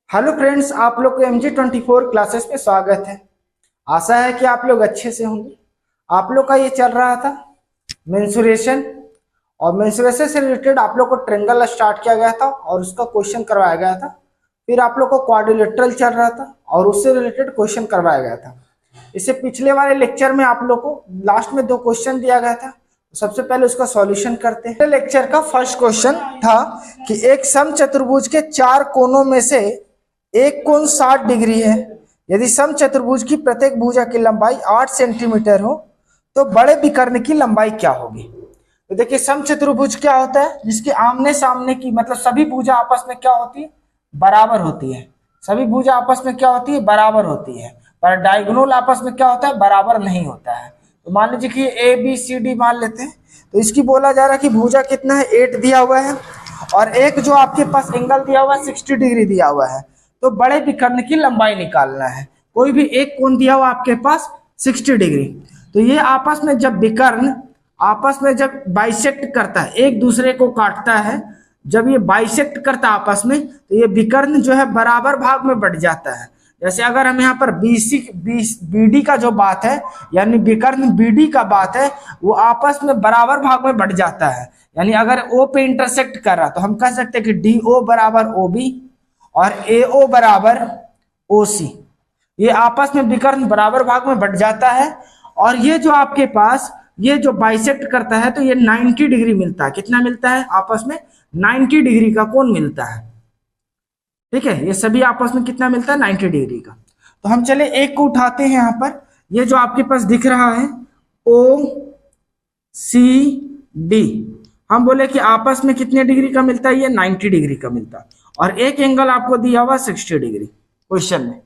Hello friends, आप लोग को MG24 क्लासेस में स्वागत है। आशा है कि आप लोग अच्छे से होंगे। आप लोग का ये चल रहा था मेंसुरेशन, और मेंसुरेशन से रिलेटेड आप लोग को ट्रायंगल स्टार्ट किया गया था और उसका क्वेश्चन करवाया गया था। फिर आप लोग को क्वाड्रिलेटरल चल रहा था और उससे रिलेटेड क्वेश्चन करवाया गया था। इससे पिछले वाले लेक्चर में आप लोग को लास्ट में 2 क्वेश्चन दिया गया था। सबसे पहले उसका सॉल्यूशन करते हैं। लेक्चर का फर्स्ट क्वेश्चन था कि एक समचतुर्भुज के 4 कोनों में से एक कोण 60 डिग्री है। यदि समचतुर्भुज की प्रत्येक भुजा की लंबाई 8 सेंटीमीटर हो तो बड़े विकर्ण की लंबाई क्या होगी। तो देखिए, समचतुर्भुज क्या होता है, जिसके आमने सामने की मतलब सभी भुजा आपस में क्या होती है, बराबर होती है। सभी भुजा आपस में क्या होती है, बराबर होती है, पर डायगोनल आपस में क्या होता है, बराबर नहीं होता है। तो मान लीजिए कि ABCD मान लेते हैं, तो इसकी बोला जा रहा है कि भुजा कितना है, 8 दिया हुआ है, और एक जो आपके पास एंगल दिया हुआ है 60 डिग्री दिया हुआ है। तो बड़े विकर्ण की लंबाई निकालना है। कोई भी एक कोण दिया हुआ आपके पास 60 डिग्री, तो ये आपस में जब विकर्ण आपस में जब बाइसेक्ट करता है, एक दूसरे को काटता है, जब ये बाइसेक्ट करता है आपस में, तो ये विकर्ण जो है बराबर भाग में बढ़ जाता है। जैसे अगर हम यहाँ पर BD का जो बात है, यानी विकर्ण BD का बात है, वो आपस में बराबर भाग में बढ़ जाता है। यानी अगर O पे इंटरसेक्ट कर रहा तो हम कह सकते हैं कि DO बराबर OB और AO बराबर OC। ये आपस में विकर्ण बराबर भाग में बढ़ जाता है। और ये जो आपके पास ये जो बाइसेक्ट करता है, तो ये 90 डिग्री मिलता है। कितना मिलता है आपस में, 90 डिग्री का कोण मिलता है। ठीक है, ये सभी आपस में कितना मिलता है, 90 डिग्री का। तो हम चले एक को उठाते हैं। यहाँ पर ये जो आपके पास दिख रहा है OCD, हम बोले कि आपस में कितने डिग्री का मिलता है, ये 90 डिग्री का मिलता है। और एक एंगल आपको दिया हुआ 60 डिग्री क्वेश्चन में,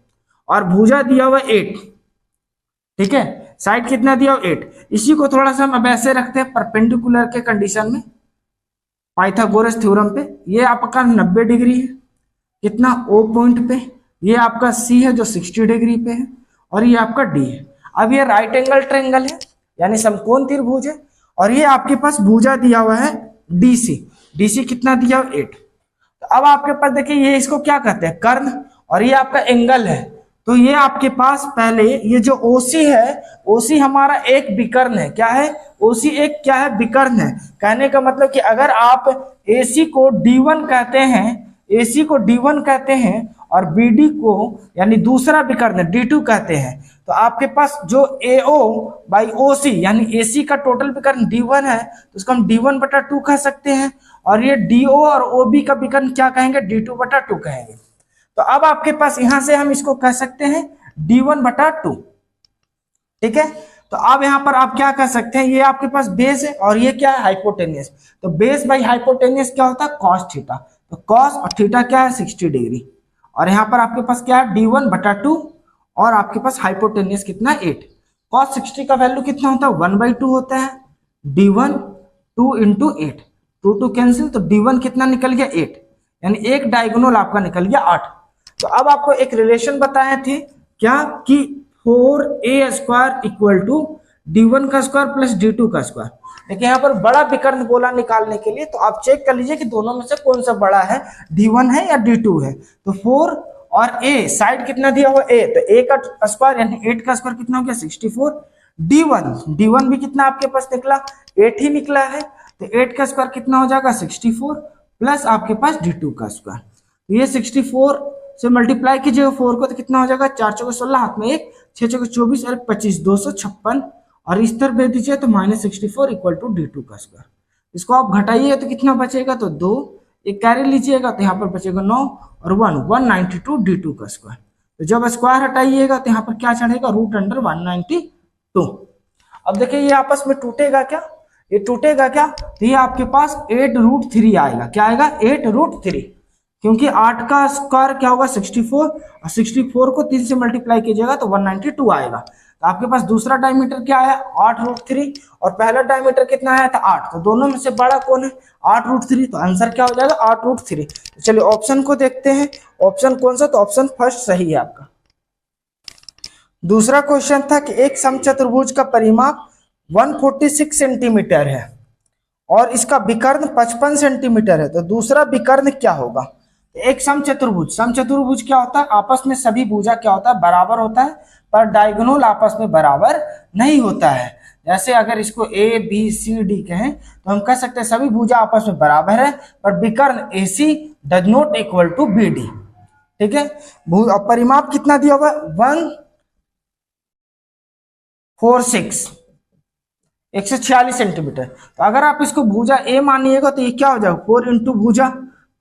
और भुजा दिया हुआ 8। ठीक है, साइड कितना दिया हुआ 8। इसी को थोड़ा सा हम अब ऐसे रखते हैं परपेंडिकुलर के कंडीशन में, पाइथागोरस थ्योरम पे। ये आपका 90 डिग्री है, कितना O पॉइंट पे। ये आपका C है जो 60 डिग्री पे है, और ये आपका D है। अब ये राइट एंगल ट्रायंगल है, यानी समकोण त्रिभुज है। और ये आपके पास भुजा दिया हुआ है DC कितना दिया हुआ 8। तो अब आपके पास देखिए, ये इसको क्या कहते हैं, कर्ण, और ये आपका एंगल है। तो ये आपके पास पहले ये जो OC है, OC हमारा एक विकर्ण है। क्या है, OC एक क्या है, विकर्ण है। कहने का मतलब कि अगर आप AC को D1 कहते हैं, AC को D1 कहते हैं, और BD को यानी दूसरा विकर्ण D2 कहते हैं, तो आपके पास जो AO बाई OC यानी AC का टोटल विकर्ण D1 है, तो उसको हम D1/2 कह सकते हैं। और ये DO और OB का विकर्ण क्या कहेंगे, D2/2 कहेंगे। तो अब आपके पास यहां से हम इसको कह सकते हैं D1/2। ठीक है, तो अब यहां पर आप क्या कह सकते हैं, ये आपके पास बेस है और ये क्या है, हाइपोटेनियस। तो बेस बाई हाइपोटेनियस क्या होता है, कॉस थीटा। तो कॉस और थीटा क्या है, 60 डिग्री। और यहाँ पर आपके पास क्या है, D1/2, और आपके पास हाइपोटेनियस कितना, 8। कॉस 60 का वैल्यू कितना होता है, 1/2 होता है। D1 2 इंटू 8, 2 कैंसिल, तो D1 कितना निकल गया, 8। यानी एक डायगोनल आपका निकल गया 8। तो अब आपको एक रिलेशन बताए थे क्या, कि 4A² इक्वल टू D1 का स्क्वायर प्लस D2 का स्क्वायर। देखिए यहाँ पर बड़ा विकर्ण गोला निकालने के लिए तो आप चेक कर लीजिए कि दोनों में से कौन सा बड़ा है, D1 है या D2 है। तो 4 और A साइड कितना दिया हुआ A, तो A का स्क्वायर यानी 8 का स्क्वायर कितना हो गया, 64। D1 भी कितना आपके पास निकला, 8 ही निकला है। तो 8 का स्क्वायर कितना हो जाएगा, 64, प्लस आपके पास D2 का स्क्वायर। तो ये 64 से मल्टीप्लाई कीजिएगा 4 को, तो कितना हो जाएगा, 4 चौके 16, हाथ में 1, 6 चौके 24 और 25, 256। और इस तरफ भेज दीजिए तो -64 इक्वल टू D2 का स्क्वायर। इसको आप घटाइएगा तो कितना बचेगा, तो 2, एक कैरी लीजिएगा तो यहाँ पर बचेगा 9 और 1, 192 D2 का स्क्वायर। तो जब स्क्वायर हटाइएगा तो यहाँ पर क्या चढ़ेगा, √192। अब देखिए ये आपस में टूटेगा क्या, ये टूटेगा क्या, तो ये आपके पास 8√3 आएगा। क्या आएगा, 8√3, क्योंकि 8 का स्क्वायर क्या होगा, 64, और 64 को 3 से मल्टीप्लाई कीजिएगा तो 192 आएगा। तो आपके पास दूसरा डायमीटर क्या है, 8√3, और पहला डायमीटर कितना आया था, 8। तो दोनों में से बड़ा कौन है, 8√3। तो आंसर क्या हो जाएगा, 8√3। तो चलिए ऑप्शन को देखते हैं, ऑप्शन कौन सा, तो ऑप्शन फर्स्ट सही है आपका। दूसरा क्वेश्चन था कि एक समचतुर्भुज का परिमाप 146 सेंटीमीटर है और इसका विकर्ण 55 सेंटीमीटर है, तो दूसरा विकर्ण क्या होगा। एक समचतुर्भुज क्या होता है, आपस में सभी भुजा क्या होता है, बराबर होता है, पर डायगोनल आपस में बराबर नहीं होता है। जैसे अगर इसको ए बी सी डी कहें तो हम कह सकते हैं सभी भुजा आपस में बराबर है, पर विकर्ण A C does not equal to B D. ठीक है, परिमाप कितना दिया हुआ है, 146 146 सेंटीमीटर। तो अगर आप इसको भुजा ए मानिएगा तो ये क्या हो जाएगा, 4 इंटू भुजा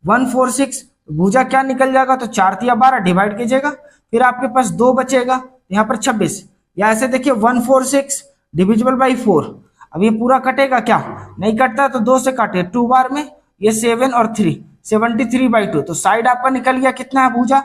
146, भुजा क्या निकल जाएगा, तो 4 या 12 डिवाइड कीजिएगा, फिर आपके पास 2 बचेगा, यहाँ पर 26, या ऐसे देखिए 146 डिविजिबल बाई 4। अब ये पूरा कटेगा क्या, नहीं कटता, तो 2 से काटे 2 बार में, ये 7 और 3 73/2। तो साइड आपका निकल गया कितना है भुजा,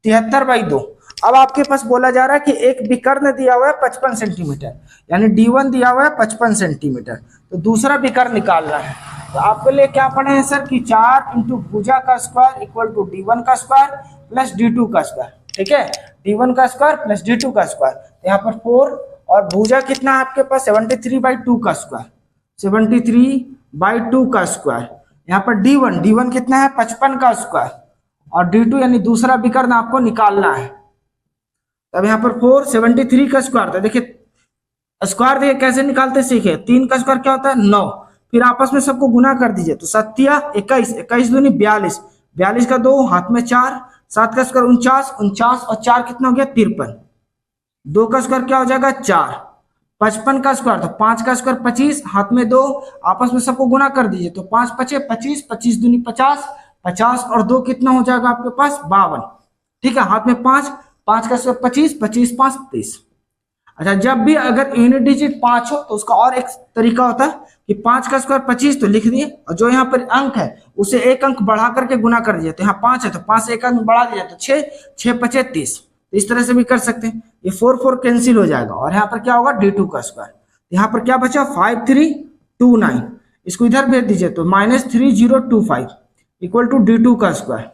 73/2। अब आपके पास बोला जा रहा है कि एक विकर्ण दिया हुआ है 55 सेंटीमीटर, यानी D1 दिया हुआ है 55 सेंटीमीटर, तो दूसरा विकर्ण निकालना है। तो आपके लिए क्या पढ़े हैं सर कि 4 इंटू भुजा का स्क्वायर इक्वल टू D1 का स्क्वायर प्लस D2 का स्क्वायर। ठीक है, D1 का स्क्वायर प्लस D2 का स्क्वायर, तो यहाँ पर 4, और भुजा कितना है आपके पास 73/2 का स्क्वायर, 73/2 का स्क्वायर। यहाँ पर D1 कितना है 55 का स्क्वायर, और D2 यानी दूसरा विकर्ण आपको निकालना है। तब यहाँ पर 473 का स्क्वायर, तो देखिए स्क्वायर देखिए कैसे निकालते सीखे, 3 का स्क्वायर क्या होता है 9, फिर आपस में सबको गुना कर दीजिए, तो 7 21, 21 दूनी 42, 42 का 2 हाथ में 4, 7 का स्क्वायर 49, 49 और 4 कितना हो गया 53, 2 का स्क्वायर क्या हो जाएगा 4, 55 का स्क्वायर, तो 5 का स्क्वायर 25, हाथ में 2, आपस में सबको गुना कर दीजिए, तो 5 पचे 25, 25 दूनी 50, 50 और 2 कितना हो जाएगा आपके पास 52। ठीक है, हाथ में 5, 5 का स्क्वायर 25, 25 5 30। अच्छा, जब भी अगर यूनिट डिजिट 5 हो तो उसका और एक तरीका होता है कि 5 का स्क्वायर 25 तो लिख दिए, और जो यहाँ पर अंक है उसे एक अंक बढ़ा करके गुना कर दिए, तो यहाँ 5 है तो 5 से एक अंक बढ़ा दिया तो 6, 6 पचे 30। तो इस तरह से भी कर सकते हैं, ये 4 कैंसिल हो जाएगा, और यहाँ पर क्या होगा D2 का स्क्वायर, यहाँ पर क्या बचा 5329, इसको इधर भेज दीजिए तो -3025 इक्वल टू D2 का स्क्वायर।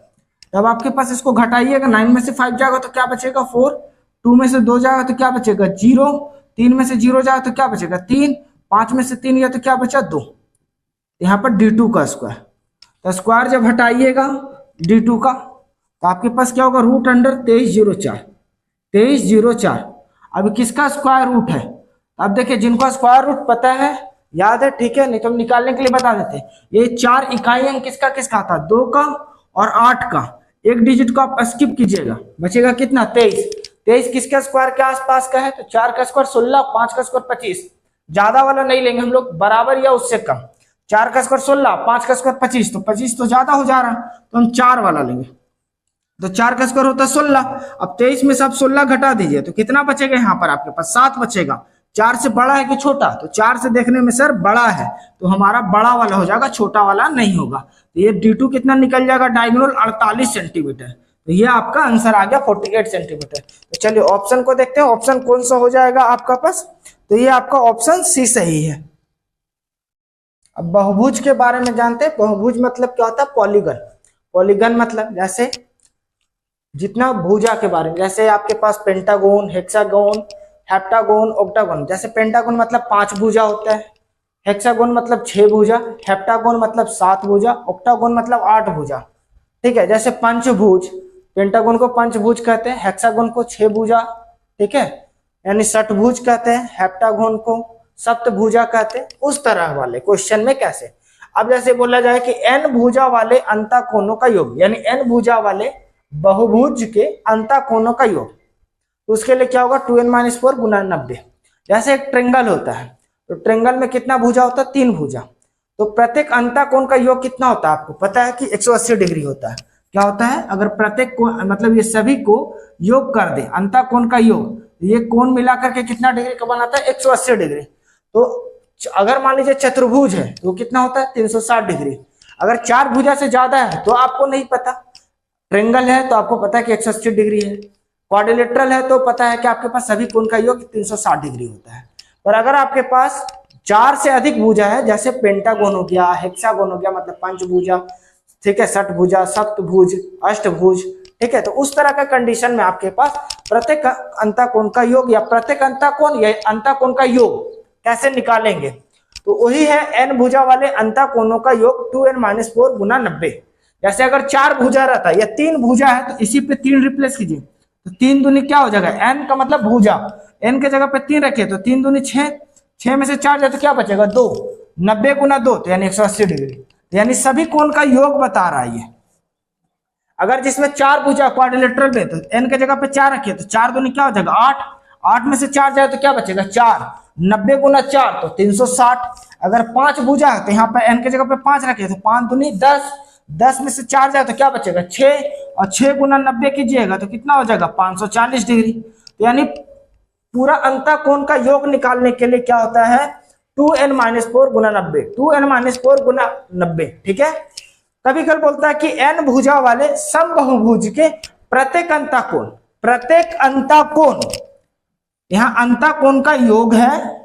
तब आपके पास इसको घटाइएगा, 9 में से 5 जाएगा तो क्या बचेगा 4, 2 में से 2 जाएगा तो क्या बचेगा 0, 3 में से 0 जाएगा तो क्या बचेगा 3, 5 में से 3 गया तो क्या बचा 2, यहाँ पर D2 का स्क्वायर। तो स्क्वायर जब हटाइएगा D2 का तो आपके पास क्या होगा √2304, 2304। अब किसका स्क्वायर रूट है, अब देखिए जिनको स्क्वायर रूट पता है याद है, ठीक है, नहीं तो हम निकालने के लिए बता देते हैं। ये 4 इकाई अंक किसका किसका था, 2 का और 8 का, एक डिजिट को आप स्किप कीजिएगा, बचेगा कितना 23, 23 किसका स्क्वायर के आसपास का है, तो 4 का स्क्वायर 16, 5 का स्क्वायर 25, ज्यादा वाला नहीं लेंगे हम लोग, बराबर या उससे कम, 4 का स्क्वायर 16, 5 का स्क्वायर 25, तो 25 तो ज्यादा हो जा रहा है, तो हम 4 वाला लेंगे, तो 4 का स्क्वायर होता है 16। अब 23 में से आप 16 घटा दीजिए तो कितना बचेगा, यहाँ पर आपके पास 7 बचेगा। 4 से बड़ा है कि छोटा, तो 4 से देखने में सर बड़ा है, तो हमारा बड़ा वाला हो जाएगा, छोटा वाला नहीं होगा। तो ये D2 कितना निकल जाएगा डायगोनल 48 सेंटीमीटर, तो ये आपका आंसर आ गया 48 सेंटीमीटर। तो चलिए ऑप्शन को देखते हैं, ऑप्शन कौन सा हो जाएगा आपका पास, तो ये आपका ऑप्शन सी सही है। अब बहुभुज के बारे में जानते हैं, बहुभुज मतलब क्या होता है, पॉलीगन। पॉलीगन मतलब जैसे जितना भुजा के बारे में, जैसे आपके पास पेंटागोन, हेक्सागोन, हेप्टागोन, ऑक्टागोन। जैसे पेंटागोन मतलब 5 भुजा होता है, हेक्सागोन मतलब 6 भुजा, हेप्टागोन मतलब 7 भुजा, ऑक्टागोन मतलब 8 भुजा। ठीक है, जैसे पंचभुज, पेंटागोन को पंचभुज कहते हैं, हेक्सागोन को 6 भुजा, ठीक है, यानी षटभुज कहते हैं, हेप्टागोन को सप्तभुजा कहते हैं। उस तरह वाले क्वेश्चन में कैसे, अब जैसे बोला जाए कि n भुजा वाले अंतःकोणों का योग, यानी n भुजा वाले बहुभुज के अंतःकोणों का योग, तो उसके लिए क्या होगा 2n-4 गुना 90। जैसे एक ट्रेंगल होता है, तो ट्रेंगल में कितना भुजा होता है, 3 भुजा, तो प्रत्येक अंतःकोण का योग कितना होता है, आपको पता है कि 180 डिग्री होता है। क्या होता है, अगर प्रत्येक कोण मतलब ये सभी को योग कर दे, अंतःकोण का योग, ये कोण मिलाकर के कितना डिग्री का बनाता है 180 डिग्री। तो अगर मान लीजिए चतुर्भुज है तो कितना होता है 360 डिग्री। अगर 4 भुजा से ज्यादा है तो आपको नहीं पता, ट्रेंगल है तो आपको पता है कि 180 डिग्री है, क्वाड्रिलेटरल है तो पता है कि आपके पास सभी कोण का योग 360 डिग्री होता है। पर अगर आपके पास 4 से अधिक भुजा है, जैसे पेंटागोन हो गया, हेक्सागोन हो गया मतलब पंचभुजा, ठीक है, षटभुजा, सप्तभुज, अष्टभुज, ठीक है, तो उस तरह का कंडीशन में आपके पास प्रत्येक अंतःकोण का योग या प्रत्येक अंतःकोण या अंतःकोण का योग कैसे निकालेंगे, तो वही है n भुजा वाले अंतःकोणों का योग 2n-4 गुना 90। जैसे अगर 4 भुजा रहता है या 3 भुजा है तो इसी पे 3 रिप्लेस कीजिए, तो 3 दूनी क्या हो जाएगा, n का मतलब भुजा, n के जगह पे 3 रखिए तो 3 दूनी 6, 6 में से 4 जाए तो क्या बचेगा 2, 90 गुना 2 तो यानी 180 डिग्री, यानी सभी कोण का योग बता रहा है ये। अगर जिसमें 4 भुजा क्वाड्रिलेटरल में तो n के जगह पे 4 रखिए तो 4 दूनी क्या हो जाएगा 8, 8 में से 4 जाए तो क्या बचेगा 4, 90 गुना 4 तो 360। अगर 5 भुजा है तो यहाँ पे n के जगह पे 5 रखिए तो 5 दूनी 10, 10 में से 4 जाए तो क्या बचेगा 6, और 6 गुना 90 कीजिएगा तो कितना हो जाएगा 540 डिग्री। तो यानी पूरा अंतःकोण का योग निकालने के लिए क्या होता है 2n-4 गुना 90, 2n-4 गुना 90, ठीक है। कभी कभी बोलता है कि n भुजा वाले समबाहुभुज के प्रत्येक अंतःकोण, प्रत्येक अंतःकोण, यहाँ अंतःकोण का योग है,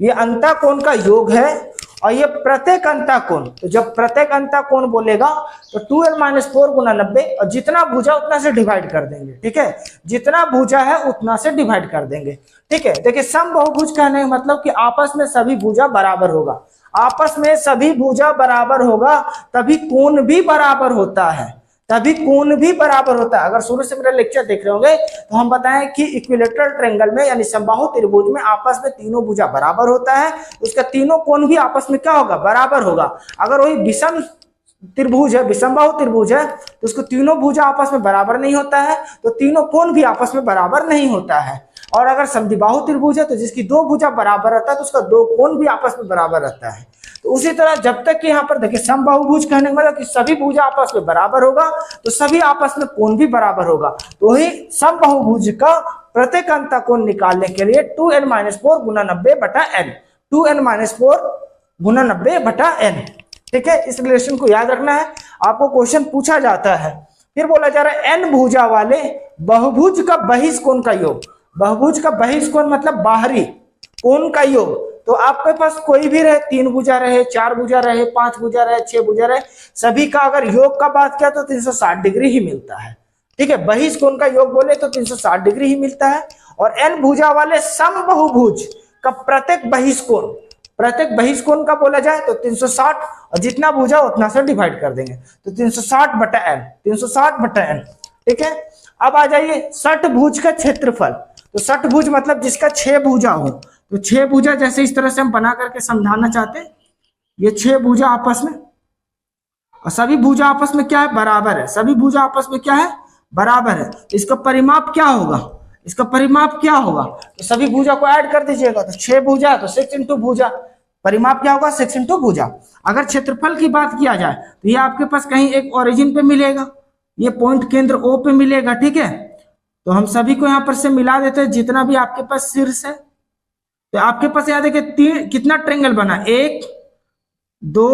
ये अंतःकोण का योग है और ये प्रत्येक अंतःकोण, तो जब प्रत्येक अंतःकोण बोलेगा तो 2n-4 गुना 90 और जितना भुजा उतना से डिवाइड कर देंगे, ठीक है, जितना भुजा है उतना से डिवाइड कर देंगे, ठीक है। देखिए समबाहुभुज कहने का मतलब कि आपस में सभी भुजा बराबर होगा, आपस में सभी भुजा बराबर होगा तभी कोण भी बराबर होता है, तभी कोण भी बराबर होता है। अगर शुरू से मेरा लेक्चर देख रहे होंगे तो हम बताएं कि इक्विलेटरल ट्रायंगल में यानी समबाहु त्रिभुज में आपस में तीनों भुजा बराबर होता है, उसका तीनों कोण भी आपस में क्या होगा बराबर होगा। अगर वही विषम त्रिभुज है, विषमबाहु त्रिभुज है तो उसको तीनों भुजा आपस में बराबर नहीं होता है, तो तीनों कोण भी आपस में बराबर नहीं होता है। और अगर समद्विबाहु त्रिभुज है तो जिसकी 2 भुजा बराबर रहता है तो उसका 2 कोण भी आपस में बराबर रहता है। तो उसी तरह जब तक कि यहाँ पर देखिए समबाहुभुज कहने का मतलब कि सभी भुजा आपस में बराबर होगा तो सभी आपस में कोण भी बराबर होगा, तो वही समबाहुभुज का प्रत्येक अंतःकोण निकालने के लिए 2n-4 गुना 90 बटा n, 2n-4 गुना 90 बटा n, ठीक है। इस रिलेशन को याद रखना है, आपको क्वेश्चन पूछा जाता है। फिर बोला जा रहा है n भुजा वाले बहुभुज का बहिष्कोण का योग, बहुभुज का बहिष्कोण मतलब बाहरी कोण का योग। तो आपके पास कोई भी रहे, 3 भुजा रहे, 4 भुजा रहे, 5 भुजा रहे, 6 भुजा रहे, सभी का अगर योग का बात किया तो 360 डिग्री ही मिलता है, ठीक है। बहिष्कोण का योग बोले तो 360 डिग्री ही मिलता है। और n भुजा वाले समबाहुभुज का प्रत्येक बहिष्कोण, प्रत्येक बहिष्कोण का बोला जाए तो 360 और जितना भुजा उतना से डिवाइड कर देंगे तो 360 बटा n, 360 बटा n, ठीक है। अब आ जाइए षटभुज का क्षेत्रफल। तो षटभुज मतलब जिसका 6 भुजा हो, तो 6 भुजा जैसे इस तरह से हम बना करके समझाना चाहते हैं, ये 6 भुजा आपस में और सभी भुजा आपस में क्या है बराबर है, सभी भुजा आपस में क्या है बराबर है। इसका परिमाप क्या होगा, इसका परिमाप क्या होगा, तो सभी भुजा को ऐड कर दीजिएगा तो 6 भुजा तो 6 इंटू भुजा, परिमाप क्या होगा 6 इंटू भुजा। अगर क्षेत्रफल की बात किया जाए तो ये आपके पास कहीं एक ओरिजिन पे मिलेगा, ये पॉइंट केंद्र O पे मिलेगा, ठीक है। तो हम सभी को यहाँ पर से मिला देते हैं जितना भी आपके पास शीर्ष है। तो आपके पास यहाँ देखिए कितना ट्रायंगल बना, 1 2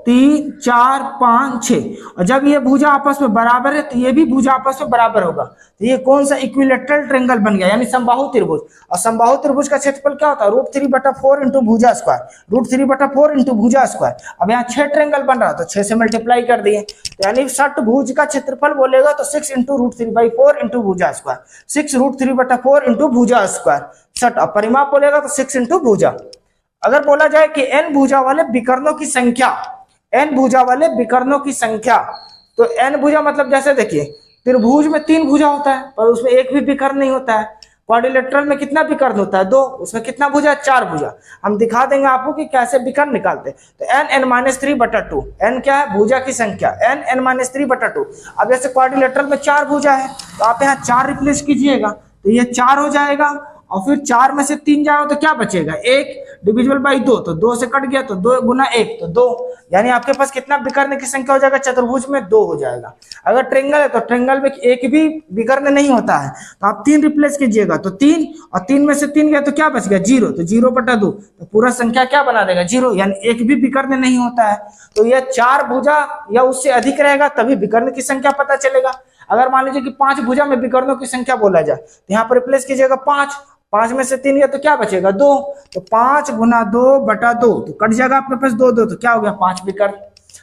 3 4 5 6, और जब ये भुजा आपस में बराबर है तो ये भी भुजा आपस में बराबर होगा, तो ये कौन सा इक्विलेटरल ट्रायंगल बन गया यानी समबाहु त्रिभुज। और समबाहु त्रिभुज का क्षेत्रफल क्या होता है √3/4 इंटू भुजा स्क्वायर, √3/4 इंटू भुजा स्क्वायर। अब यहाँ 6 ट्रायंगल बन रहा तो 6 से मल्टीप्लाई कर दिए, तो यानी षटभुज का क्षेत्रफल बोलेगा तो 6 इंटू √3/4 इंटू भुजा स्क्वायर, 6 √3/4 इंटू भुजा स्क्वायर षट। और परिमाप बोलेगा तो 6 इंटू भुजा। अगर बोला जाए कि n भुजा वाले विकर्णों की संख्या, n भुजा वाले विकर्णों की संख्या, तो n भुजा मतलब जैसे देखिए त्रिभुज में 3 भुजा होता है पर उसमें एक भी विकर्ण नहीं होता है। क्वाड्रिलेटरल में कितना विकर्ण होता है 2, उसमें कितना भुजा 4 भुजा। हम दिखा देंगे आपको कि कैसे विकर्ण निकालते हैं। तो n(n-3/2), n क्या है भुजा की संख्या, n(n-3/2). अब जैसे क्वाड्रिलेटरल में 4 भुजा है तो आप यहाँ 4 रिप्लेस कीजिएगा तो ये 4 हो जाएगा, और फिर 4 में से 3 जाओ तो क्या बचेगा 1 डिविजिबल बाई 2, तो 2 से कट गया तो 2 गुना 1 तो 2, यानी आपके पास कितना विकर्ण की संख्या हो जाएगा चतुर्भुज में 2 हो जाएगा। अगर ट्रायंगल है तो ट्रायंगल में एक भी विकर्ण नहीं होता है तो आप 3 रिप्लेस कीजिएगा तो 3, और 3 में से 3 गया तो क्या बच गया 0, तो 0/2, तो पूरा संख्या क्या बना देगा 0, यानी एक भी विकर्ण नहीं होता है। तो यह 4 भुजा या उससे अधिक रहेगा तभी विकर्ण की संख्या पता चलेगा। अगर मान लीजिए कि 5 भुजा में विकर्णों की संख्या बोला जाए तो यहाँ पर रिप्लेस कीजिएगा 5, 5 में से 3 गया तो क्या बचेगा 2, तो 5 गुना 2/2, तो कट जाएगा आपके पास 2 2, तो क्या हो गया 5 विकर्ण।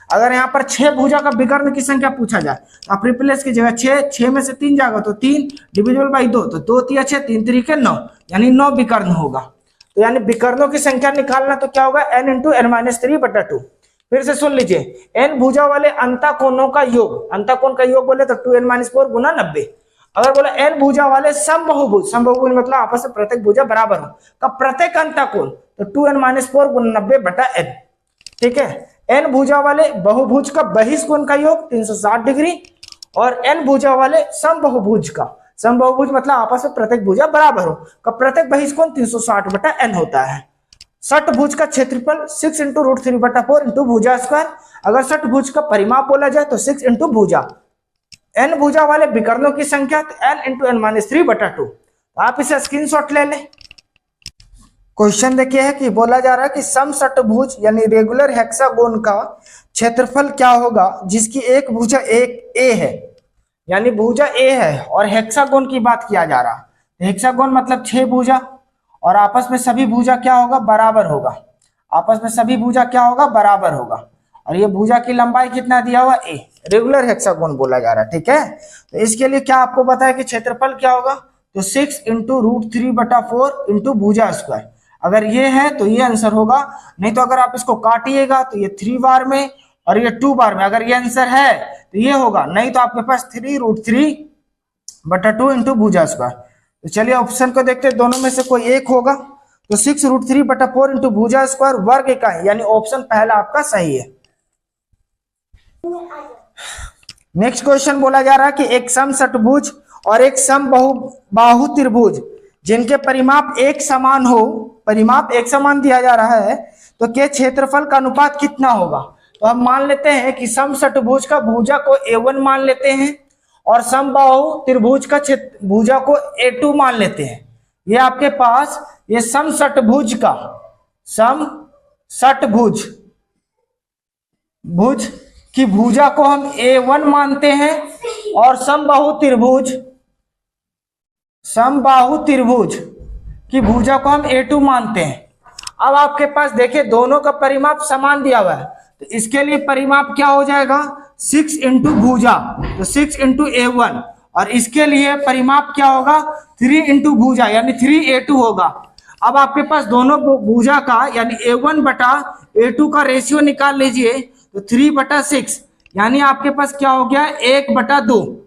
अगर यहाँ पर 6 भुजा का विकर्ण की संख्या पूछा जाए तो आप रिप्लेस कीजिएगा 6 में से 3 जाएगा तो 3 डिविजिबल बाई 2, तो 2 3 6 3 3 9, यानी 9 विकर्ण होगा। तो यानी विकर्णों की संख्या निकालना तो क्या होगा n × n-3/2। फिर से सुन लीजिए, n भुजा वाले अंतःकोणों का योग, अंतःकोण का योग बोले तो 2n-4 गुना 90। अगर बोला n भुजा वाले समबाहुभुज, समबाहुभुज मतलब आपस में प्रत्येक भुजा बराबर हो, का प्रत्येक अंतःकोण तो 2n-4 गुना 90 बटा n। ठीक है, n भुजा वाले बहुभुज का बहिष्कोण का योग 360 डिग्री, और n भुजा वाले समबाहुभुज का, समबाहुभुज मतलब आपस में प्रत्येक भुजा बराबर हो, का प्रत्येक बहिष्कोण 360 बटा n होता है। षटभुज का क्षेत्रफल 6 इंटू √3 बटा 4 इंटू भुजा स्क्वायर। अगर षटभुज का परिमाप बोला जाए तो 6 इंटू भुजा। n भुजा वाले विकर्णों की संख्या तो n इंटू n-3 बटा 2। आप इसे स्क्रीनशॉट ले लें। क्वेश्चन देखिए है कि बोला जा रहा है कि समषटभुज यानी रेगुलर हेक्सागोन का क्षेत्रफल क्या होगा जिसकी एक भुजा एक a है, यानी भुजा a है और हेक्सागोन की बात किया जा रहा है। हेक्सागोन मतलब 6 भुजा, और आपस में सभी भुजा क्या होगा, बराबर होगा। आपस में सभी भुजा क्या होगा, बराबर होगा। और ये भुजा की लंबाई कितना दिया हुआ, a, रेगुलर हेक्सागोन बोला जा रहा है। ठीक है, तो इसके लिए क्या आपको पता है कि क्षेत्रफल क्या होगा, तो 6 इंटू √3 बटा 4 इंटू भुजा स्क्वायर। अगर ये है तो ये आंसर होगा, नहीं तो अगर आप इसको काटिएगा तो ये 3 बार में और ये 2 बार में। अगर ये आंसर है तो ये होगा, नहीं तो आपके पास 3 √3 बटा 2 इंटू भुजा स्क्वायर। तो चलिए ऑप्शन को देखते हैं, दोनों में से कोई एक होगा। तो 6 √3 बटा 4 इंटू भुजा स्क्वायर वर्ग इकाई, यानी ऑप्शन पहला आपका सही है। नेक्स्ट क्वेश्चन बोला जा रहा है कि एक समषटभुज और एक समबाहु त्रिभुज जिनके परिमाप एक समान हो, परिमाप एक समान दिया जा रहा है, तो के क्षेत्रफल का अनुपात कितना होगा। तो हम मान लेते हैं कि समषटभुज का भुजा को a1 मान लेते हैं और समबाहु त्रिभुज का भुजा को a2 मान लेते हैं। ये आपके पास ये समषटभुज का, समषटभुज भुज की भुजा को हम a1 मानते हैं और समबाहु त्रिभुज की भुजा को हम a2 मानते हैं। अब आपके पास देखिए दोनों का परिमाप समान दिया हुआ है, तो इसके लिए परिमाप क्या हो जाएगा, 6 इंटू भुजा, तो 6 इंटू a1, और इसके लिए परिमाप क्या होगा, 3 इंटू भुजा यानी 3a2 होगा। अब आपके पास दोनों भुजा का यानी a1 बटा a2 का रेशियो निकाल लीजिए, तो 3 बटा 6 यानी आपके पास क्या हो गया, 1 बटा 2।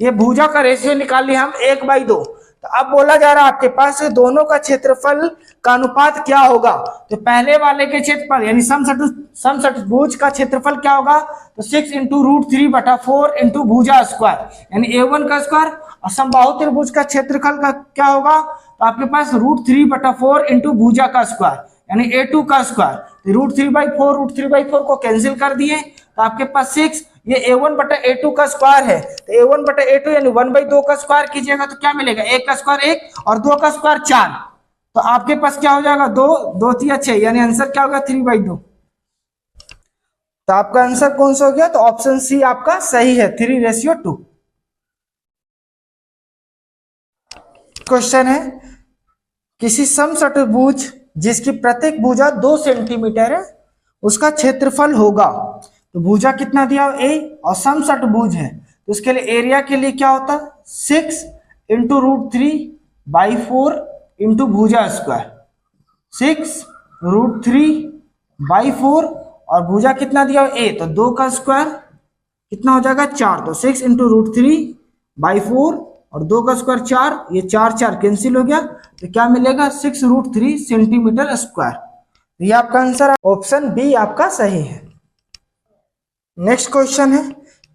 ये भुजा का रेशियो निकाल लिया हम 1/2। तो अब बोला जा रहा है आपके पास दोनों का क्षेत्रफल का अनुपात क्या होगा। तो पहले वाले के क्षेत्रफल यानी समषटभुज का क्षेत्रफल क्या होगा, तो 6 इंटू √3 बटा 4 इंटू भुजा स्क्वायर यानी a1 का स्क्वायर, और समबाहु त्रिभुज का क्षेत्रफल का क्या होगा, तो आपके पास √3 बटा 4 इंटू भुजा का स्क्वायर यानी a2 का स्क्वायर। तो √3/4 को कैंसिल कर दिए, तो आपके पास 6, ये a1 बटा a2 का स्क्वायर है, तो a1 बटा a2 यानी 1/2 का स्क्वायर कीजिएगा तो क्या मिलेगा, 1 का स्क्वायर 1 और 2 का स्क्वायर 4। तो आपके पास क्या हो जाएगा, 2 3 6 यानी आंसर क्या होगा, 3/2। तो आपका आंसर कौन सा हो गया, तो ऑप्शन सी आपका सही है, 3:2। क्वेश्चन है, किसी समषटभुज जिसकी प्रत्येक भुजा 2 सेंटीमीटर है उसका क्षेत्रफल होगा। तो भुजा कितना दिया, a, और समषटभुज है तो उसके लिए एरिया के लिए क्या होता है, 6 इंटू √3/4 इंटू भुजा स्क्वायर, 6 √3/4 और भुजा कितना दिया a, तो 2 का स्क्वायर कितना हो जाएगा 4, तो 6 इंटू √3/4 और 2 का स्क्वायर 4, ये 4 कैंसिल हो गया, तो क्या मिलेगा 6 √3 सेंटीमीटर स्क्वायर। तो ये आपका आंसर ऑप्शन बी आपका सही है। नेक्स्ट क्वेश्चन है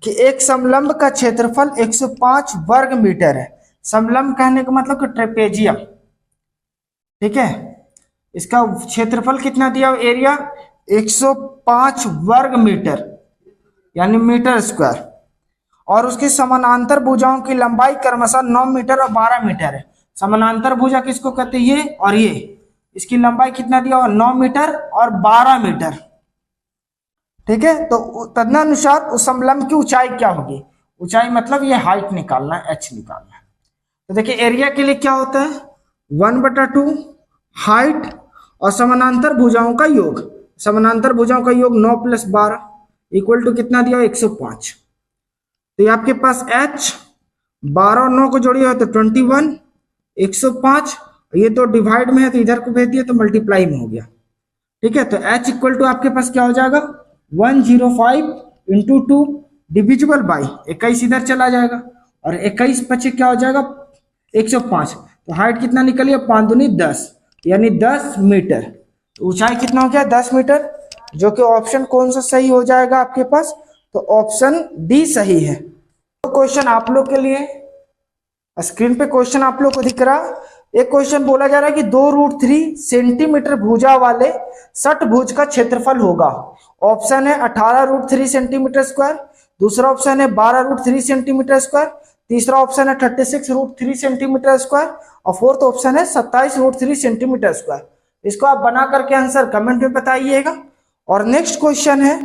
कि एक समलंब का क्षेत्रफल 105 वर्ग मीटर है। समलंब कहने का मतलब कि ट्रेपेजियम, ठीक है, इसका क्षेत्रफल कितना दिया, एरिया 105 वर्ग मीटर यानी मीटर स्क्वायर, और उसकी समानांतर भुजाओं की लंबाई क्रमशः 9 मीटर और 12 मीटर है। समानांतर भुजा किसको कहते हैं, ये और ये, इसकी लंबाई कितना दिया हुआ, 9 मीटर और 12 मीटर। ठीक है, तो तदनुसार उस समलंब की ऊंचाई क्या होगी, ऊंचाई मतलब ये हाइट निकालना है, h निकालना है। तो देखिए एरिया के लिए क्या होता है, 1/2 हाइट और समानांतर भुजाओं का योग, समानांतर भुजाओं का योग 9 + 12 इक्वल टू कितना दिया, 105। तो ये आपके पास h 12 और 9 को जोड़िए तो 21, 105, ये तो डिवाइड में है तो इधर को भेज दिया तो मल्टीप्लाई में हो गया। ठीक है, तो h इक्वल टू आपके पास क्या हो जाएगा, 105 इंटू 2 डिविजिबल बाई 21 इधर चला जाएगा और 21 पचे क्या हो जाएगा 105। तो हाइट कितना निकली है 5 दूनी 10 यानी 10 मीटर। तो ऊंचाई कितना हो गया 10 मीटर, जो कि ऑप्शन कौन सा सही हो जाएगा आपके पास, तो ऑप्शन डी सही है। तो क्वेश्चन आप लोग के लिए स्क्रीन पे क्वेश्चन आप लोग को दिख रहा। एक क्वेश्चन बोला जा रहा है कि 2√3 सेंटीमीटर भुजा वाले षटभुज का क्षेत्रफल होगा। ऑप्शन है 18√3 सेंटीमीटर स्क्वायर, दूसरा ऑप्शन है 12√3 सेंटीमीटर स्क्वायर, तीसरा ऑप्शन है 36√3 सेंटीमीटर स्क्वायर और फोर्थ ऑप्शन है 27√3 सेंटीमीटर स्क्वायर। इसको आप बना करके आंसर कमेंट में बताइएगा। और नेक्स्ट क्वेश्चन है,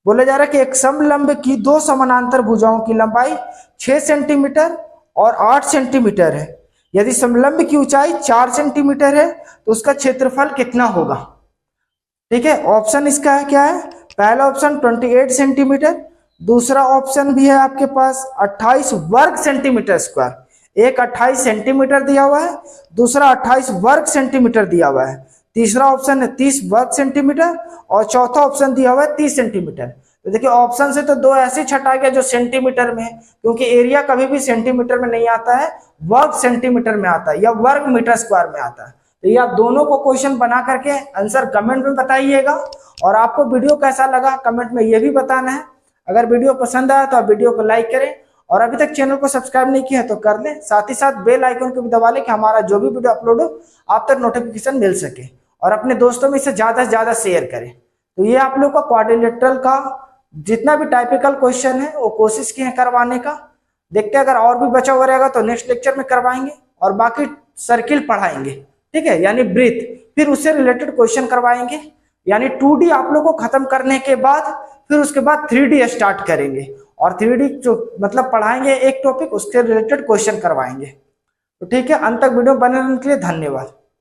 बोला जा रहा है कि एक समलंब की दो समानांतर भुजाओं की लंबाई 6 सेंटीमीटर और 8 सेंटीमीटर है। यदि समलंब की ऊंचाई 4 सेंटीमीटर है तो उसका क्षेत्रफल कितना होगा। ठीक है, ऑप्शन इसका है क्या है, पहला ऑप्शन 28 सेंटीमीटर, दूसरा ऑप्शन भी है आपके पास 28 वर्ग सेंटीमीटर स्क्वायर। एक 28 सेंटीमीटर दिया हुआ है, दूसरा 28 वर्ग सेंटीमीटर दिया हुआ है, तीसरा ऑप्शन है 30 वर्ग सेंटीमीटर और चौथा ऑप्शन दिया हुआ है 30 सेंटीमीटर। तो देखिए ऑप्शन से तो दो ऐसे छटा गया जो सेंटीमीटर में है, क्योंकि एरिया कभी भी सेंटीमीटर में नहीं आता है, वर्ग सेंटीमीटर में आता है या वर्ग मीटर स्क्वायर में आता है। तो ये आप दोनों को क्वेश्चन बना करके आंसर कमेंट में बताइएगा। और आपको वीडियो कैसा लगा कमेंट में ये भी बताना है। अगर वीडियो पसंद आया तो आप वीडियो को लाइक करें और अभी तक चैनल को सब्सक्राइब नहीं किया है तो कर लें, साथ ही साथ बेल आइकन को भी दबा लें कि हमारा जो भी वीडियो अपलोड हो आप तक नोटिफिकेशन मिल सके, और अपने दोस्तों में इसे ज्यादा से ज्यादा शेयर करें। तो ये आप लोग का क्वाड्रिलेटरल का जितना भी टाइपिकल क्वेश्चन है वो कोशिश की है करवाने का। देखते हैं अगर और भी बचा हुआ रहेगा तो नेक्स्ट लेक्चर में करवाएंगे, और बाकी सर्किल पढ़ाएंगे, ठीक है, यानी ब्रीथ, फिर उससे रिलेटेड क्वेश्चन करवाएंगे। यानी 2D आप लोग को खत्म करने के बाद फिर उसके बाद 3D स्टार्ट करेंगे, और 3D जो मतलब पढ़ाएंगे एक टॉपिक, उसके रिलेटेड क्वेश्चन करवाएंगे। तो ठीक है, अंत तक वीडियो बने रहने के लिए धन्यवाद।